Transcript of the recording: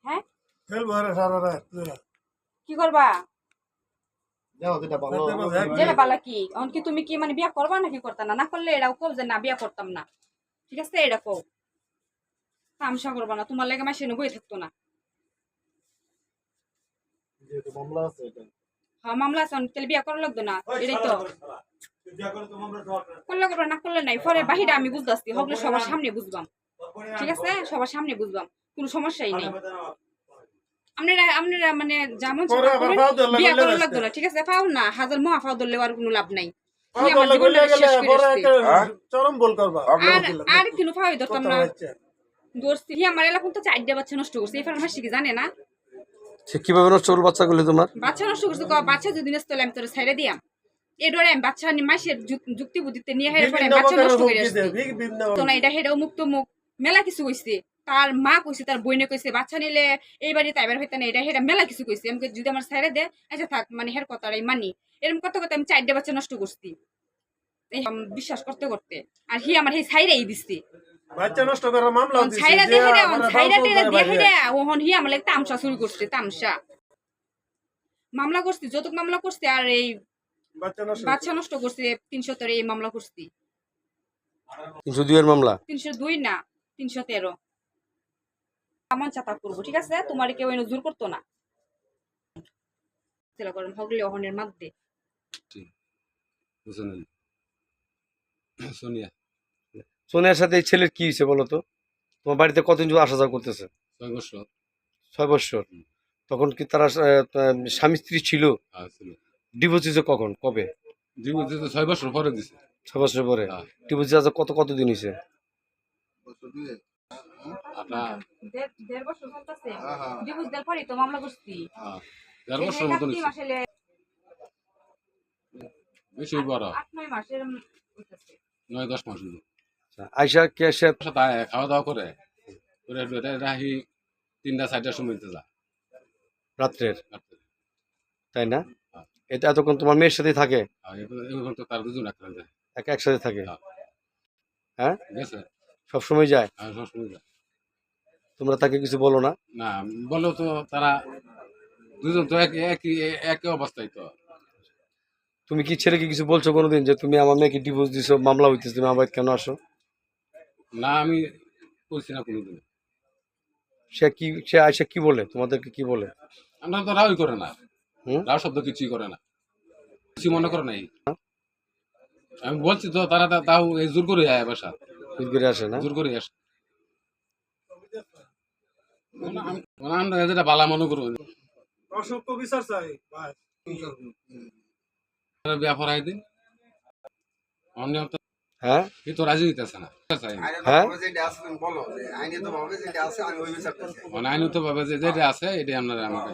হ্যাঁ খেলবো আরে সারা রাত কি করবা? যাও যেটা ভালো যেটা পালা কি এখন কি তুমি কি মানে বিয়া করবা নাকি করতা না? না করলে এটাও কও যে না বিয়া করতাম না, ঠিক আছে? এটা কও, তামসা করবা না, তোমার লাগে মাসে বই থাকতো না। যেহেতু মামলা আছে এটা হ্যাঁ মামলা আছে, তাহলে বিয়া করা লাগতো না। এটাই তো করলে করবা, না করলে নাই। পরে বাহিরে আমি বুঝতেছি, হগলে সবার সামনে বুঝবাম, ঠিক আছে? সবার সামনে বুঝবাম, কোনো সমস্যাই নেই। আপনারা আপনারা মানে যেমন বিয়া করা লাগতো না, ঠিক আছে? পাও না, হাজার মহা পাও ধরলে আর কোনো লাভ নাই। আর কোনো পাওয়াই ধরতাম না, ধরছি আমার এলাকা তো 4টা বাচ্চা নষ্ট করছে। এই ফার্মাসি কি জানে না সে কিভাবে নষ্ট করলো বাচ্চাগুলি? তোমার বাচ্চা নষ্ট করছে, বাচ্চা যদি নষ্ট হলে আমি তোর ছাইড়ে দিয়াম। এই ডরে আমি বাচ্চা মাসের যুক্তি বুদ্ধিতে নিয়ে হেরে পরে বাচ্চা নষ্ট করে আসছি তো না। এটা হেডাও মুক্ত মুখ মেলা কিছু কইছে, তার মা কইছে, তার বইনে কইছে বাচ্চা নিলে এই বাড়ি তাইবার হইতে না। এটা হেডা মেলা কিছু কইছে। আমি যদি আমার ছাইড়ে দে আচ্ছা থাক, মানে হের কথাটাই মানি। এরকম করতে করতে আমি 4টা বাচ্চা নষ্ট করছি এই বিশ্বাস করতে করতে। আর হি আমার সেই ছাইড়াই দিছি বাচ্চা নষ্ট করার মামলা দিছে। ছাইড়া দে হেডা ছাইড়া টেরা দিয়ে হেডা ওহন হি আমার লাগে তামসা শুরু করছে, তামসা মামলা করছি, যৌতুক মামলা করছি। আর এই বাচ্চা নষ্ট করছে 313 এই মামলা করছি। 302 এর মামলা? 302 না, 313। আমার চাতা করবো, ঠিক আছে? তোমার কেউ এনে জোর করতো না। চেলা করেন হগলে অহনের মধ্যে সোনিয়া সোনিয়ার সাথে এই ছেলের কি হয়েছে বলো তো? তোমার বাড়িতে কতদিন আসা যাওয়া করতেছে? 6 বছর। 6 বছর। তখন কি তারা স্বামী স্ত্রী ছিল? ডিভোর্স দিয়েছে কখন, কবে? ডিভোর্স দিতে 6 বছর পরে দিছে। 6 বছর পরে ডিভোর্স দিয়েছে। কতদিন হয়েছে? দেড় বছর চলতেছে। ডিভোর্স দেওয়ার পরে তো মামলা করছি। 1.5 বছর মতন হইছে। বেশি বড় 8-9 মাসের হইতাছে। 9-10 মাস হইলো। আয়শা কে সে খাওয়া দাওয়া করে রাহি 3টা-4টার সময় যা রাত্রের, তাই না? এটা এতক্ষণ তোমার মেয়ের সাথে থাকে? এখন তো তার দুজন একসাথে থাকে। হ্যাঁ গেছে সবসময় যায়? সবসময় যায়। তোমরা তাকে কিছু বলো না? না বলো তো, তারা দুজন তো একই অবস্থায় তো। তুমি কি ছেলেকে কিছু বলছো কোনোদিন যে তুমি আমার মেয়েকে ডিভোর্স দিছো, মামলা হইতেছে, তুমি আমার কেন আসো? না আমি বলছি না কোনোদিন। সে আয়শা কি বলে তোমাদেরকে, কি বলে? আমরা তো রাওই করে না, রাও শব্দ কিছুই করে না, কিছু মনে করে নাই। আমি বলছি তো, তারা তাও জোর করে যায় বাসা, জোর করে আসে না? জোর করে আসে। আমরা যেটা বালা মনে করবো অসংখ্য বিচার চাই ভাই। বিয়া পড়াই দিন। হ্যাঁ এই তো রাজি হইতেছে না। হ্যাঁ আইনত ভাবে যেটা আছে এটাই আপনারা আমাকে